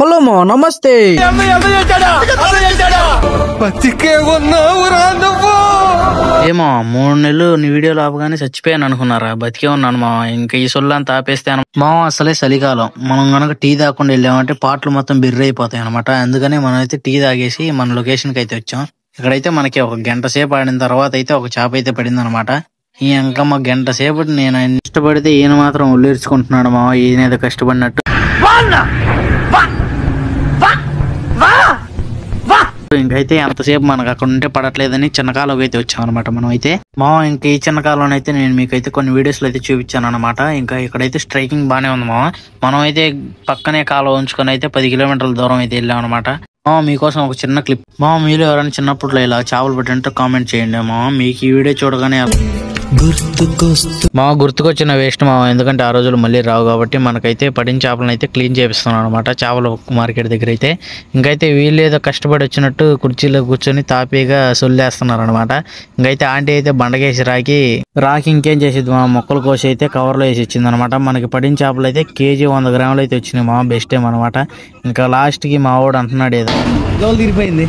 Hello మా నమస్తే. ఏమో 3 నెలలు నీ వీడియోలు ఆపగానే చచ్చిపోయాను అనుకున్నారా? బతికే ఉన్నాను మా. ఇంకా ఈ సొల్లంతా ఆపేస్తాను మా. అసలే చలికాలం, మనం గనక టీ తాగకుండా వెళ్ళామంటే పాటలు మొత్తం బిర్ర అయిపోతాయి అనమాట. అందుకనే మనం అయితే టీ తాగేసి మన లొకేషన్ కి అయితే వచ్చాం. ఇక్కడైతే మనకి ఒక గంట సేపు ఆడిన తర్వాత అయితే ఒక చేప అయితే పడింది అనమాట. ఈ అంకమ్మ గంట సేపటి నేను ఇష్టపడితే ఈయన మాత్రం ఉల్లేర్చుకుంటున్నాడు మా. ఈయన ఏదో కష్టపడినట్టు. ఇంకైతే అంతసేపు మనకు అక్కడ ఉంటే పడట్లేదని చిన్న కాలువకి అయితే వచ్చాం అనమాట. మనం అయితే ఇంకా ఈ చిన్న కాలంలో అయితే నేను మీకైతే కొన్ని వీడియోస్ లో అయితే చూపించాను అనమాట. ఇంకా ఇక్కడైతే స్ట్రైకింగ్ బానే ఉంది మనం అయితే పక్కనే కాలువ ఉంచుకొని అయితే 10 కిలోమీటర్ల దూరం అయితే వెళ్ళాం అనమాట. మీకోసం ఒక చిన్న క్లిప్. మీలో ఎవరైనా చిన్నప్పట్లో ఇలా చేపలు పట్టింటే కామెంట్ చేయండి మీకు ఈ వీడియో చూడగానే గుర్తుకొచ్చిన వేస్ట్ ఎందుకంటే ఆ రోజులు మళ్ళీ రావు కాబట్టి మనకైతే పడిన చేపలను అయితే క్లీన్ చేపిస్తున్నాం అనమాట చేపల మార్కెట్ దగ్గర అయితే. ఇంకైతే వీళ్ళు ఏదో కష్టపడి వచ్చినట్టు కుర్చీలో కూర్చొని తాపీగా సొల్లేస్తున్నారు అనమాట. ఇంకైతే ఆంటీ అయితే బండకేసి రాకి ఇంకేం చేసేది మొక్కలు కోసి అయితే కవర్లో వేసి ఇచ్చింది అనమాట. మనకి పడిన చేపలు అయితే కేజీ 100 గ్రాములు అయితే వచ్చినాయి బెస్ట్ ఏమనమాట. ఇంకా లాస్ట్ కి మా వాడు అంటున్నాడు ఏదో తిరిగిపోయింది.